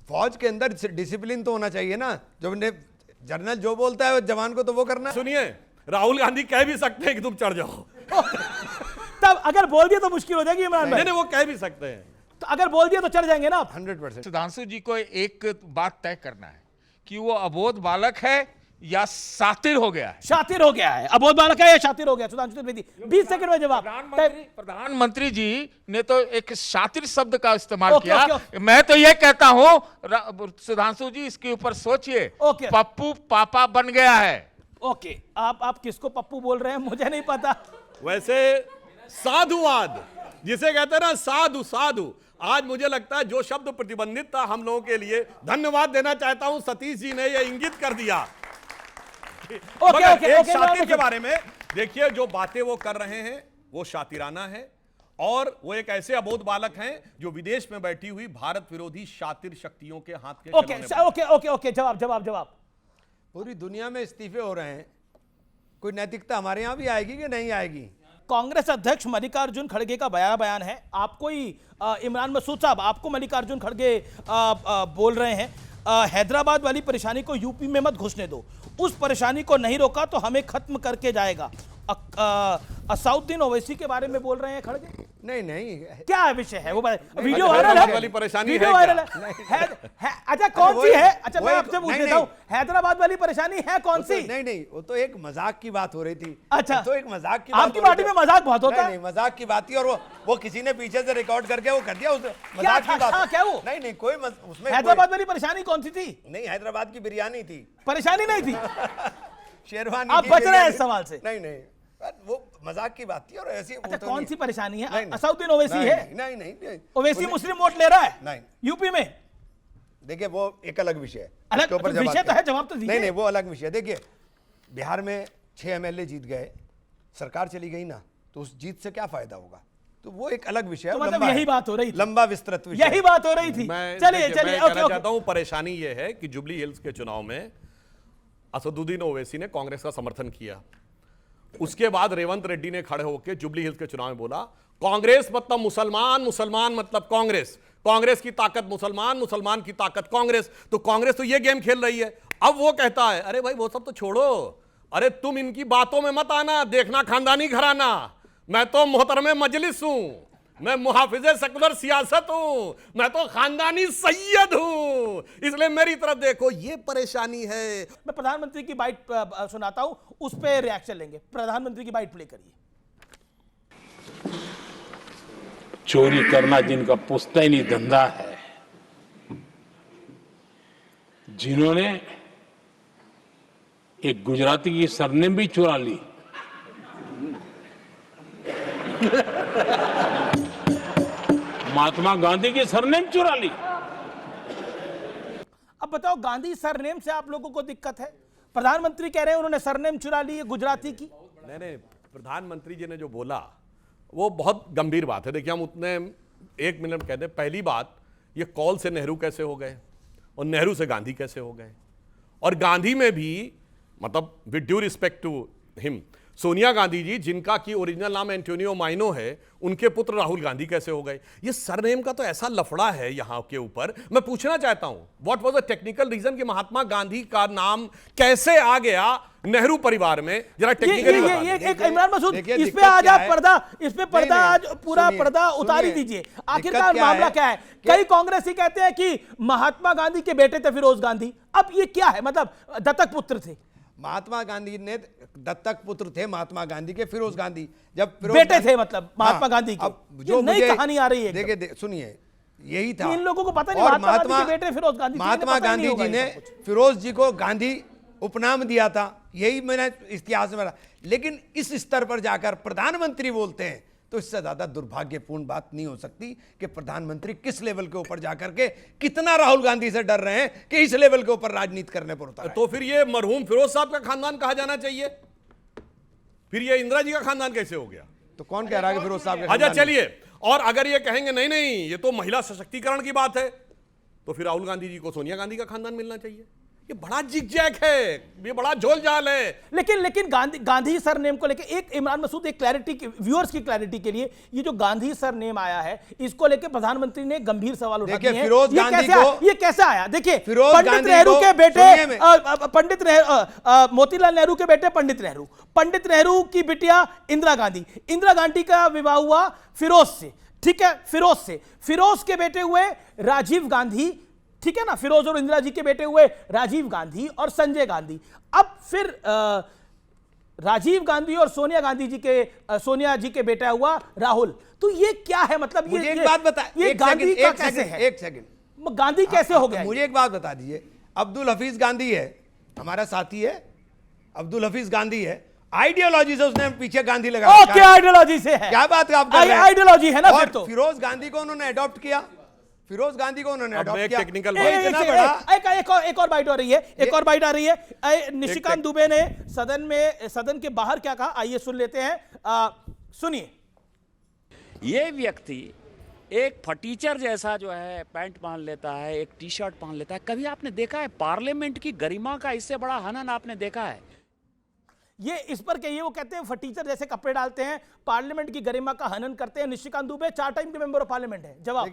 फौज के अंदर डिसिप्लिन तो होना चाहिए ना। जो जनरल जो बोलता है जवान को तो वो करना। सुनिए, राहुल गांधी कह भी सकते हैं कि तुम चढ़ जाओ तब अगर बोल दिया तो मुश्किल हो जाएगी इमरान भाई। नहीं, वो कह भी सकते हैं, तो अगर बोल दिया तो चढ़ जाएंगे ना आप? 100%। सुधांशु जी को एक बात तय करना है कि वो अबोध बालक है या शातिर हो गया है। शातिर हो गया है, अबोध बालक है या शातिर हो गया? सुधांशु त्रिवेदी 20 सेकंड में जवाब। प्रधानमंत्री जी ने तो एक शातिर शब्द का इस्तेमाल किया। मैं तो ये कहता हूं सुधांशु जी, इसके ऊपर सोचिए। पप्पू पापा बन गया है। ओके, आप किसको पप्पू बोल रहे हैं मुझे नहीं पता। वैसे साधुवाद जिसे कहते हैं ना, साधु साधु, आज मुझे लगता है जो शब्द प्रतिबंधित था हम लोगों के लिए, धन्यवाद देना चाहता हूं, सतीश जी ने यह इंगित कर दिया। एक शातिर के बारे में देखिए, जो बातें वो कर रहे हैं वो शातिराना है और वो एक ऐसे अबोध बालक हैं जो विदेश में बैठी हुई भारत विरोधी शातिर शक्तियों के हाथ के। ओके, जवाब। पूरी दुनिया में इस्तीफे हो रहे हैं, कोई नैतिकता हमारे यहां भी आएगी कि नहीं आएगी? कांग्रेस अध्यक्ष मल्लिकार्जुन खड़गे का बयान है। आपको ही इमरान मसूद साहब, आपको मल्लिकार्जुन खड़गे बोल रहे हैं हैदराबाद वाली परेशानी को यूपी में मत घुसने दो, उस परेशानी को नहीं रोका तो हमें खत्म करके जाएगा। असाउद्दीन ओवैसी के बारे में बोल रहे हैं खड़गे। नहीं, क्या विषय है वो? वीडियो वायरल है, वाली परेशानी वीडियो वायरल है। अच्छा, कौन सी है? अच्छा, मैं आपसे पूछ लेता हूँ, हैदराबाद वाली परेशानी है कौन सी? नहीं, वो तो एक मजाक की बात हो रही थी। अच्छा, तो एक मजाक की बात। आपकी पार्टी में मजाक बहुत होता है। नहीं, मजाक की बात थी और वो किसी ने पीछे से रिकॉर्ड करके वो कर दिया। उस मजाक की बात क्या वो? नहीं, कोई उसमें हैदराबाद वाली परेशानी कौन सी थी? नहीं, हैदराबाद की बिरयानी थी, परेशानी नहीं थी। शेरवानी। आप बच रहे हैं इस सवाल से? नहीं, वो मजाक की बात थी और ऐसी। अच्छा, कौन सी परेशानी है? असाउद्दीन ओवैसी है? नहीं, ओवैसी मुस्लिम वोट ले रहा है नहीं यूपी में। देखिए, वो एक अलग विषय है, अलग विषय तो है, जवाब तो दीजिए। नहीं, वो अलग विषय। देखिए, बिहार में 6 MLA जीत गए, सरकार चली गई ना, तो उस जीत से क्या फायदा होगा? तो वो एक अलग विषय है। मतलब यही बात हो रही थी, लंबा विस्तृत विषय, यही बात हो रही थी। चलिए कहना चाहता हूं, परेशानी ये है कि जुबली हिल्स के चुनाव में असदुद्दीन ओवैसी ने कांग्रेस का समर्थन किया। उसके बाद रेवंत रेड्डी ने खड़े होकर जुबली हिल्स के चुनाव में बोला, कांग्रेस मतलब मुसलमान, मुसलमान मतलब कांग्रेस, कांग्रेस की ताकत मुसलमान, मुसलमान की ताकत कांग्रेस। तो कांग्रेस तो ये गेम खेल रही है। अब वो कहता है, अरे भाई वो सब तो छोड़ो, अरे तुम इनकी बातों में मत आना, देखना खानदानी घराना, मैं तो मोहतरमे मजलिस हूं, मैं मुहाफिजे सेकुलर सियासत हूं, मैं तो खानदानी सैयद हूं, इसलिए मेरी तरफ देखो। ये परेशानी है। मैं प्रधानमंत्री की बाइट सुनाता हूं, उस पर रिएक्शन लेंगे। प्रधानमंत्री की बाइट प्ले करिए। चोरी करना जिनका पुश्तैनी धंधा है, जिन्होंने एक गुजराती की सरनेम भी चुरा ली, महात्मा गांधी की सरनेम चुरा ली। अब बताओ, गांधी सरनेम से आप लोगों को दिक्कत है? प्रधानमंत्री कह रहे हैं उन्होंने सरनेम चुरा ली है गुजराती की। नहीं, प्रधानमंत्री जी ने जो बोला वो बहुत गंभीर बात है। देखिए, हम उतने 1 मिनट कहते हैं। पहली बात, ये कॉल से नेहरू कैसे हो गए और नेहरू से गांधी कैसे हो गए, और गांधी में भी, मतलब with due respect to him, Sonia Gandhi ji, जिनका की ओरिजिनल नाम एंटोनियो माइनो है, उनके पुत्र राहुल गांधी कैसे हो गए? ये सरनेम का तो ऐसा लफड़ा है यहां के ऊपर। मैं पूछना चाहता हूं, what was the technical reason कि महात्मा गांधी का नाम कैसे आ गया नेहरू परिवार में? जरा टेक्निकली ये इमरान मसूद, इस पे आज आप पर्दा आज पूरा पर्दा उतारी दीजिए। आखिरकार मामला क्या है? कई कांग्रेसी कहते हैं कि महात्मा गांधी के बेटे थे फिरोज गांधी। अब ये क्या है? मतलब दत्तक पुत्र थे? महात्मा गांधी ने दत्तक पुत्र थे महात्मा गांधी के, फिरोज गांधी जब बेटे थे, मतलब महात्मा गांधी के। जो नई कहानी आ रही है। देखिए, सुनिए, यही था। इन लोगों को पता नहीं महात्मा गांधी के बेटे फिरोज गांधी। महात्मा गांधी जी ने फिरोज जी को गांधी उपनाम दिया था, यही मैंने इतिहास में। लेकिन इस स्तर पर जाकर प्रधानमंत्री बोलते हैं, तो इससे ज्यादा दुर्भाग्यपूर्ण बात नहीं हो सकती कि प्रधानमंत्री किस लेवल के ऊपर जाकर के कितना राहुल गांधी से डर रहे हैं कि इस लेवल के ऊपर राजनीति करने पर उतर। तो फिर ये मरहूम फिरोज साहब का खानदान कहा जाना चाहिए। फिर ये इंदिरा जी का खानदान कैसे हो गया? तो कौन कह रहा है कि फिरोज साहब के अच्छा खानदान में? चलिए, और अगर ये कहेंगे नहीं नहीं ये तो महिला सशक्तिकरण की बात है, तो फिर राहुल गांधी जी को सोनिया गांधी का खानदान मिलना चाहिए। ये बड़ा जिगजैग है, ये बड़ा झोलझाल है। लेकिन गांधी सरनेम को लेके एक इमरान मसूद, एक क्लैरिटी व्यूअर्स की क्लैरिटी के लिए, ये जो गांधी सरनेम आया है इसको लेके प्रधानमंत्री ने गंभीर सवाल उठा दिए हैं। फिरोज गांधी को ये कैसे आया? देखिए, फिरोज पंडित नेहरू के बेटे मोतीलाल नेहरू के बेटे पंडित नेहरू की बिटिया इंदिरा गांधी का विवाह हुआ फिरोज से, ठीक है, फिरोज के बेटे हुए राजीव गांधी, ठीक है ना, फिरोज और इंदिरा जी के बेटे हुए राजीव गांधी और संजय गांधी। अब फिर राजीव गांधी और सोनिया जी के बेटा हुआ राहुल। तो ये क्या है? मतलब मुझे एक बात बता, ये गांधी का कैसे है? एक सेकंड, गांधी कैसे हो गया? मुझे एक बात बता दीजिए, अब्दुल हफीज गांधी है, हमारा साथी है, अब्दुल हफीज गांधी है, आइडियोलॉजी से उसने पीछे गांधी लगा। ओके, आइडियोलॉजी से है। क्या बात आप कर रहे हैं? आइडियोलॉजी है ना फिर तो। फिरोज गांधी को उन्होंने अडॉप्ट किया, टेक्निकल एक और बाइट आ रही है, निशिकांत दुबे ने सदन के बाहर क्या कहा, आइए सुन लेते हैं, सुनिए। ये व्यक्ति एक फटीचर जैसा जो है पैंट पहन लेता है, एक टी शर्ट पहन लेता है। कभी आपने देखा है पार्लियामेंट की गरिमा का इससे बड़ा हनन आपने देखा है? ये इस पर कहिए, वो कहते हैं फटीचर जैसे कपड़े डालते हैं, पार्लियामेंट की गरिमा का हनन करते हैं। निशिकांत दुबे 4 टाइम के मेंबर ऑफ पार्लियामेंट है। जवाब,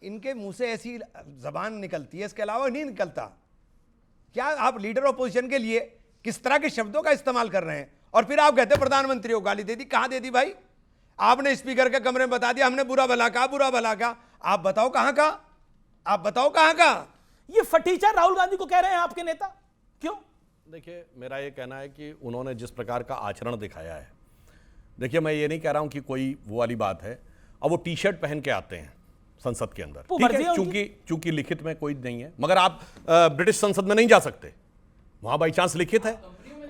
इनके मुंह से ऐसी जबान निकलती है, इसके अलावा नहीं निकलता। क्या आप लीडर ऑपोजिशन के लिए किस तरह के शब्दों का इस्तेमाल कर रहे हैं? और फिर आप कहते हैं प्रधानमंत्री को गाली दे दी। कहां दे दी भाई? आपने स्पीकर के कमरे में बता दिया हमने बुरा भला कहा। आप बताओ कहां का? ये फटीचर राहुल गांधी को कह रहे हैं आपके नेता, क्यों? देखिए, मेरा ये कहना है कि उन्होंने जिस प्रकार का आचरण दिखाया है, देखिए मैं ये नहीं कह रहा हूं कि कोई वो वाली बात है। अब वो टी शर्ट पहन के आते हैं संसद के अंदर, ठीक है, चूंकि लिखित में कोई नहीं है, मगर आप ब्रिटिश संसद में नहीं जा सकते, वहां बाई चांस लिखित है।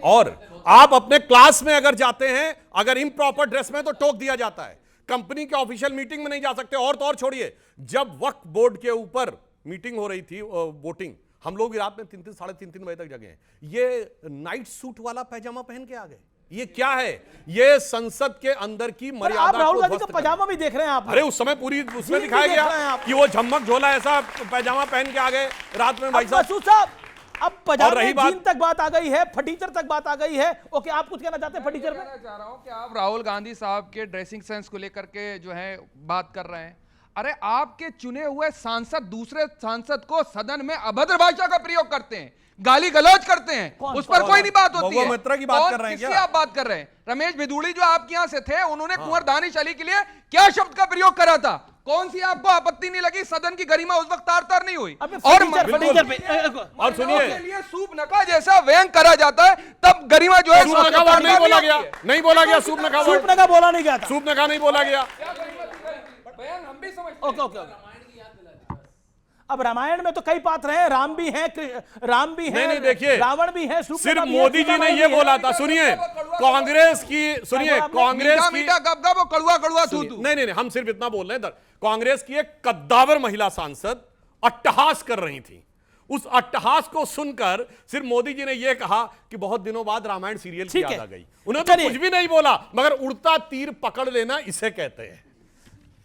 और आप अपने क्लास में अगर जाते हैं, अगर इम्प्रॉपर ड्रेस में, तो टोक दिया जाता है। कंपनी के ऑफिशियल मीटिंग में नहीं जा सकते। और तो और छोड़िए, जब वक्फ बोर्ड के ऊपर मीटिंग हो रही थी, वोटिंग, हम लोग रात में 3-3 साढ़े 3 बजे तक जगे हैं। ये नाइट सूट वाला पैजामा पहन के आ गए। ये क्या है? ये संसद के अंदर की मर्यादा। आप राहुल गांधी का पैजामा भी देख रहे हैं आप? अरे उस समय पूरी उसमें दिखाया गया कि वो झमक झोला ऐसा पैजामा पहन के आ गए रात में। भाई साहब, अब पैजामे जीन तक बात आ गई है, फटीचर तक बात आ गई है। ओके, आप कुछ कहना चाहते हैं फटीचर में? मैं चाह रहा हूं कि आप राहुल गांधी साहब के ड्रेसिंग सेंस को लेकर के जो है बात कर रहे हैं। अरे आपके चुने हुए सांसद दूसरे सांसद को सदन में अभद्र भाषा का प्रयोग करते हैं, गाली गलौज करते हैं, उस पर कोई नहीं बात होती है। मित्रा की बात कर रहे हैं क्या? आप बात कर रहे हैं? रमेश भिदुड़ी जो आपके यहां से थे, उन्होंने कुंवर दानिश अली के लिए क्या शब्द का प्रयोग करा था? कौन सी आपको आपत्ति नहीं लगी? सदन की गरिमा उस वक्त तार नहीं हुई। और सुनिए, सूप नका जैसा व्यंग करा जाता है, तब गरिमा जो है नहीं बोला गया, नहीं बोला गया। सूप नका बोला नहीं गया था, सूप नका नहीं बोला गया। हम भी समझते हैं। ओके। अब रामायण में तो कई पात्र हैं, राम भी हैं, नहीं देखिए, रावण भी है, सिर्फ मोदी जी ने ये बोला था। सुनिए, कांग्रेस की कड़ुआ नहीं, हम सिर्फ इतना बोल रहे हैं, कांग्रेस की एक कद्दावर महिला सांसद अट्टहास कर रही थी। उस अट्टहास को सुनकर सिर्फ मोदी जी ने यह कहा कि बहुत दिनों बाद रामायण सीरियल की याद आ गई। उन्होंने तो कुछ भी नहीं बोला, मगर उड़ता तीर पकड़ लेना इसे कहते हैं।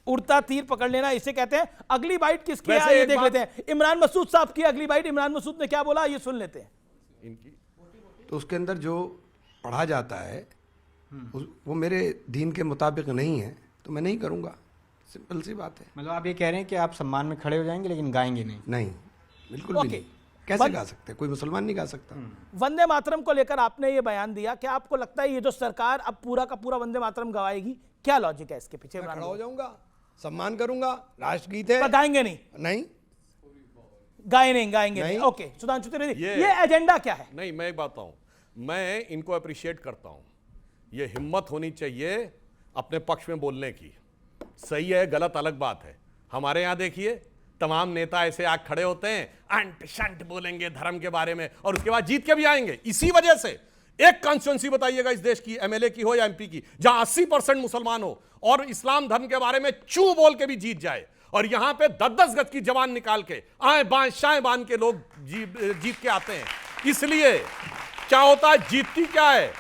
उड़ता तीर पकड़ लेना इसे कहते हैं। अगली बाइट किसकी है ये देख लेते हैं। इमरान मसूद साहब की अगली बाइट, इमरान मसूद ने क्या बोला ये सुन लेते हैं। तो उसके अंदर जो पढ़ा जाता है वो मेरे दीन के मुताबिक नहीं है, तो मैं नहीं करूंगा। सिंपल सी बात है। मतलब आप ये कह रहे हैं कि आप सम्मान में खड़े हो जाएंगे लेकिन गाएंगे नहीं? नहीं, बिल्कुल भी नहीं। कैसे गा सकते? कोई मुसलमान नहीं गा सकता। वंदे मातरम को लेकर आपने ये बयान दिया, क्या आपको लगता है ये जो सरकार अब पूरा का पूरा वंदे मातरम गवाएगी? क्या लॉजिक है इसके पीछे? खड़ा हो जाऊंगा, सम्मान करूंगा, राष्ट्रगीत है। गाएंगे नहीं? गाएंगे नहीं। ओके, सुधांशु त्रिवेदी, ये एजेंडा क्या है? नहीं, मैं एक बात बताऊं, मैं इनको अप्रिशिएट करता हूं। ये हिम्मत होनी चाहिए अपने पक्ष में बोलने की। सही है, गलत अलग बात है। हमारे यहां देखिए, तमाम नेता ऐसे आग खड़े होते हैं, अंट शंट बोलेंगे धर्म के बारे में, और उसके बाद जीत के भी आएंगे। इसी वजह से एक कॉन्स्टिट्यूंसी बताइएगा इस देश की, एमएलए की हो या एमपी की, जहां 80% मुसलमान हो और इस्लाम धर्म के बारे में चू बोल के भी जीत जाए, और यहां पे 10-10 गज की जवान निकाल के आए बाएं शाएं बांध के लोग जीत के आते हैं। इसलिए क्या होता है, जीतती क्या है,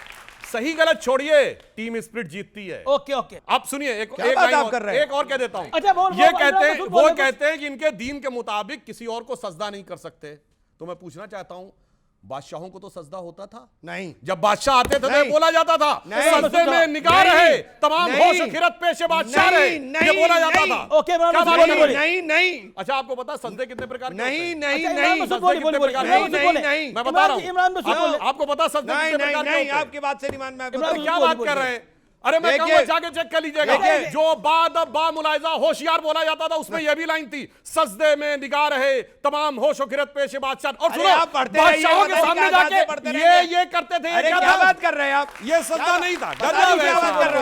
सही गलत छोड़िए, टीम स्पिरिट जीतती है। ओके ओके, आप सुनिए, एक और कह देता हूं। अच्छा, ये कहते हैं कि इनके दीन के मुताबिक किसी और को सजदा नहीं कर सकते। तो मैं पूछना चाहता हूं, बादशाहों को तो सजदा होता था? नहीं। जब बादशाह आते थे तो बोला जाता था सजदे में निगाह रहे, तमाम होश खिरत पेशे बादशाह रहे, ये बोला जाता था। ओके, नहीं। अच्छा, आपको पता सजदे कितने प्रकार के? नहीं। मैं बता रहा हूं, आपको पता सजदे कितने प्रकार के? आपकी बात से नहीं मान, मैं क्या बात कर रहे हैं? अरे मैं कहूंगा जाके चेक कर लीजिएगा, जो बा मुलायजा होशियार बोला जाता था उसमें यह भी लाइन थी, सजदे में निगाह रहे, तमाम होश खिरत पेशे बादशाह। और सुनो, बादशाहों के सामने जाके ये करते थे। क्या बात कर रहे हैं आप? ये सजदा नहीं था,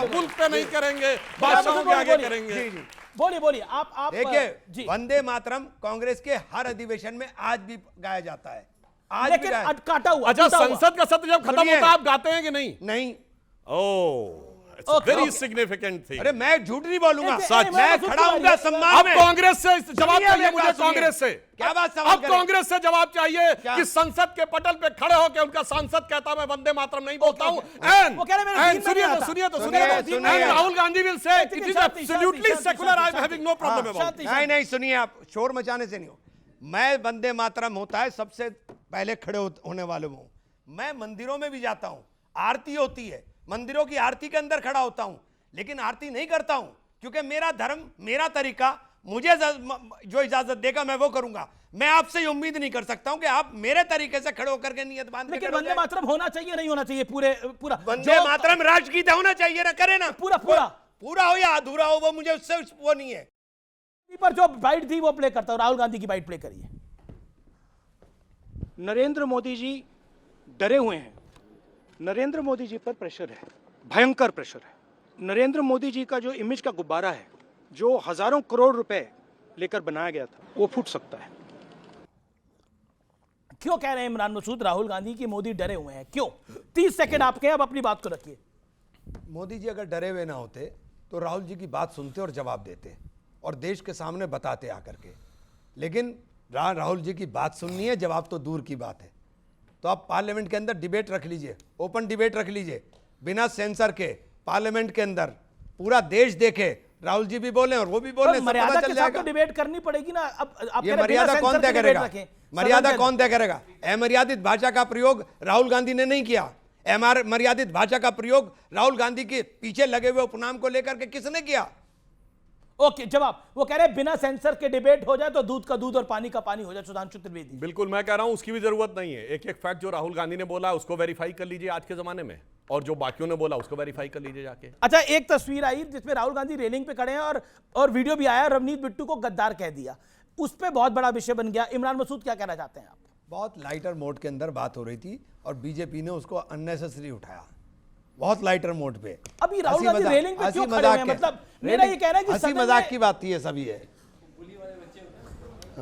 मुल्क पे नहीं करेंगे, बादशाहों के आगे करेंगे। बोलिए आप देखिए, वंदे मातरम कांग्रेस के हर अधिवेशन में आज भी गाया जाता है, आज लेकिन काटा हुआ। अच्छा, संसद का सत्र जब खत्म होता है आप गाते हैं कि नहीं? नहीं। ओह, वेरी सिग्निफिकेंट थिंग। अरे मैं झूठ नहीं बोलूंगा, सच। मैं खड़ा हूंगा सम्मान में। अब कांग्रेस से जवाब चाहिए मुझे, कांग्रेस से क्या बात सवाल अब कांग्रेस से जवाब चाहिए कि संसद के पटल पे खड़े होकर उनका सांसद कहता मैं वंदे मातरम नहीं बोलता हूं। सुनिए, Rahul Gandhi will say it is absolutely secular, I am having no problem about. नहीं, सुनिए, आप शोर मचाने से नहीं हो। मैं वंदे मातरम होता है सबसे पहले खड़े होने वाले हूं। मैं मंदिरों में भी जाता हूं, आरती होती है, मंदिरों की आरती के अंदर खड़ा होता हूं, लेकिन आरती नहीं करता हूं क्योंकि मेरा धर्म, मेरा तरीका, मुझे जो इजाजत देगा मैं वो करूंगा। मैं आपसे उम्मीद नहीं कर सकता हूं कि आप मेरे तरीके से खड़े होकर के नियत बांध। लेकिन वंदे मातरम होना चाहिए, नहीं होना चाहिए? पूरा वंदे मातरम राष्ट्रगीत होना चाहिए ना, करे ना, पूरा हो या अधूरा हो, वो मुझे उससे वो नहीं है। पर जो बाइट थी वो प्ले करता हूं, राहुल गांधी की बाइट प्ले करिए। नरेंद्र मोदी जी डरे हुए हैं, नरेंद्र मोदी जी पर प्रेशर है, भयंकर प्रेशर है। नरेंद्र मोदी जी का जो इमेज का गुब्बारा है, जो हजारों करोड़ रुपए लेकर बनाया गया था, वो फूट सकता है। क्यों कह रहे हैं इमरान मसूद राहुल गांधी की मोदी डरे हुए हैं? क्यों? 30 सेकंड आपके, अब अपनी बात को रखिए। मोदी जी अगर डरे हुए ना होते तो राहुल जी की बात सुनते और जवाब देते और देश के सामने बताते आकर के। लेकिन राहुल जी की बात सुननी है, जवाब तो दूर की बात है। तो आप पार्लियामेंट के अंदर डिबेट रख लीजिए, ओपन डिबेट रख लीजिए, बिना सेंसर के पार्लियामेंट के अंदर पूरा देश देखे, राहुल जी भी बोले और वो भी बोले, मर्यादा के साथ तो डिबेट करनी पड़ेगी ना। अब ये मर्यादा कौन तय करेगा? मर्यादा कौन तय करेगा? अमर्यादित भाषा का प्रयोग राहुल गांधी ने नहीं किया। मर्यादित भाषा का प्रयोग राहुल गांधी के पीछे लगे हुए उपनाम को लेकर के किसने किया? ओके, जवाब। वो कह रहे हैं बिना सेंसर के डिबेट हो जाए तो दूध का दूध और पानी का पानी हो जाए। सुधांशु त्रिवेदी। बिल्कुल, मैं कह रहा हूं उसकी भी जरूरत नहीं है। एक फैक्ट जो राहुल गांधी ने बोला उसको वेरीफाई कर लीजिए आज के जमाने में, और जो बाकियों ने बोला उसको वेरीफाई कर लीजिए जाके। अच्छा, एक तस्वीर आई जिसमें राहुल गांधी रेलिंग पे खड़े हैं और वीडियो भी आया, रवनीत बिट्टू को गद्दार कह दिया, उस पर बहुत बड़ा विषय बन गया। इमरान मसूद, क्या कहना चाहते हैं आप? बहुत लाइटर मोड के अंदर बात हो रही थी और बीजेपी ने उसको अननेसेसरी उठाया, बहुत लाइटर मोड पे। अभी राहुल गांधी रेलिंग पे क्यों खड़े हैं? मतलब मेरा ये कहना है कि हंसी मजाक की बात थी, ये सभी है।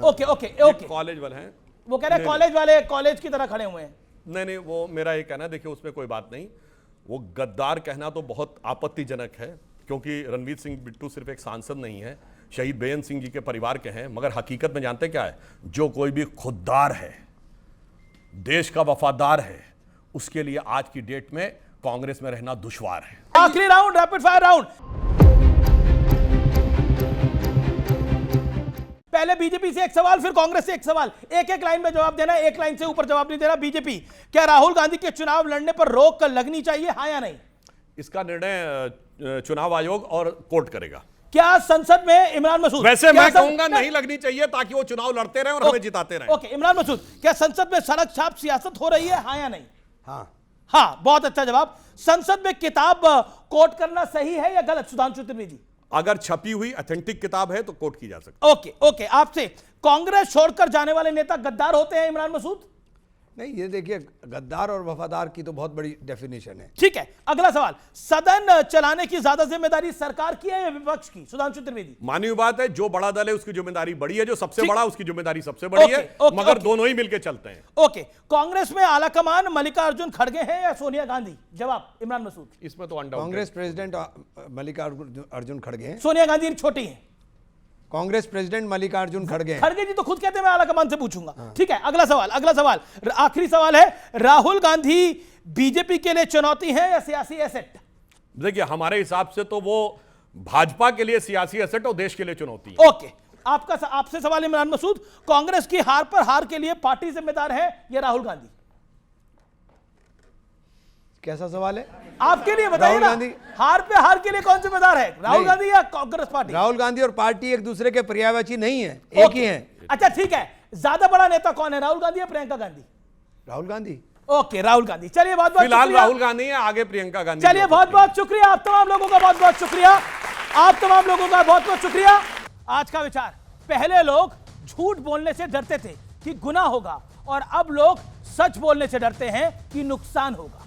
ओके, कॉलेज वाले हैं, वो कह रहे हैं कॉलेज वाले कॉलेज की तरह खड़े हुए हैं। नहीं, वो मेरा ये कहना है, देखिए उसमें कोई बात नहीं। वो गद्दार कहना तो बहुत आपत्तिजनक है, क्योंकि रणवीर सिंह बिट्टू सिर्फ एक सांसद नहीं है, शहीद बेअंत सिंह जी के परिवार के हैं। मगर हकीकत में जानते क्या है, जो कोई भी खुददार है, देश का वफादार है, उसके लिए आज की डेट में कांग्रेस में रहना दुश्वार है। आखिरी राउंड, रैपिड फायर राउंड। पहले बीजेपी से एक सवाल, फिर कांग्रेस से एक सवाल, एक एक लाइन में जवाब देना, एक लाइन से ऊपर जवाब नहीं देना। बीजेपी, क्या राहुल गांधी के चुनाव लड़ने पर रोक लगनी चाहिए, हाँ या नहीं? इसका निर्णय चुनाव आयोग और कोर्ट करेगा। क्या संसद में इमरान मसूद? वैसे मैं कहूंगा नहीं लगनी चाहिए, ताकि वो चुनाव लड़ते रहे और हमें जिताते रहे। ओके, इमरान मसूद, क्या संसद में सड़क छाप सियासत हो रही है, हाँ या नहीं? हाँ, बहुत अच्छा जवाब। संसद में किताब कोट करना सही है या गलत? सुधांशु त्रिवेदी। अगर छपी हुई ऑथेंटिक किताब है तो कोट की जा सकती है। ओके, आपसे, कांग्रेस छोड़कर जाने वाले नेता गद्दार होते हैं, इमरान मसूद? नहीं, ये देखिए, गद्दार और वफादार की तो बहुत बड़ी डेफिनेशन है। ठीक है, अगला सवाल, सदन चलाने की ज्यादा जिम्मेदारी सरकार की है या विपक्ष की? सुधांशु त्रिवेदी। मानी हुई बात है, जो बड़ा दल है उसकी जिम्मेदारी बड़ी है, जो सबसे बड़ा उसकी जिम्मेदारी सबसे बड़ी है, मगर दोनों ही मिलकर चलते हैं। ओके, कांग्रेस में आलाकमान मल्लिकार्जुन खड़गे हैं या सोनिया गांधी? जवाब, इमरान मसूद। इसमें तो कांग्रेस प्रेसिडेंट मल्लिकार्जुन खड़गे हैं। सोनिया गांधी छोटी है। कांग्रेस प्रेसिडेंट मल्लिकार्जुन खड़गे। खड़गे जी तो खुद कहते हैं मैं आलाकमान से पूछूंगा। ठीक है, अगला सवाल, आखिरी सवाल है, राहुल गांधी बीजेपी के लिए चुनौती है या सियासी एसेट? देखिए, हमारे हिसाब से तो वो भाजपा के लिए सियासी एसेट और देश के लिए चुनौती है। ओके, आपसे सवाल है इमरान मसूद, कांग्रेस की हार पर हार के लिए पार्टी जिम्मेदार है या राहुल गांधी? कैसा सवाल है आपके लिए, बताइए ना, हार पे हार के लिए कौन जिम्मेदार है, राहुल गांधी या कांग्रेस पार्टी? राहुल गांधी और पार्टी एक दूसरे के पर्यायवाची नहीं है, एक ही है। अच्छा ठीक है, ज्यादा बड़ा नेता कौन है, राहुल गांधी या प्रियंका गांधी? राहुल गांधी। ओके, राहुल गांधी। चलिए बहुत बहुत फिलहाल राहुल गांधी है, आगे प्रियंका गांधी। चलिए बहुत बहुत शुक्रिया आप तमाम लोगों का, बहुत बहुत शुक्रिया आप तमाम लोगों का, बहुत बहुत शुक्रिया। आज का विचार, पहले लोग झूठ बोलने से डरते थे कि गुनाह होगा, और अब लोग सच बोलने से डरते हैं कि नुकसान होगा।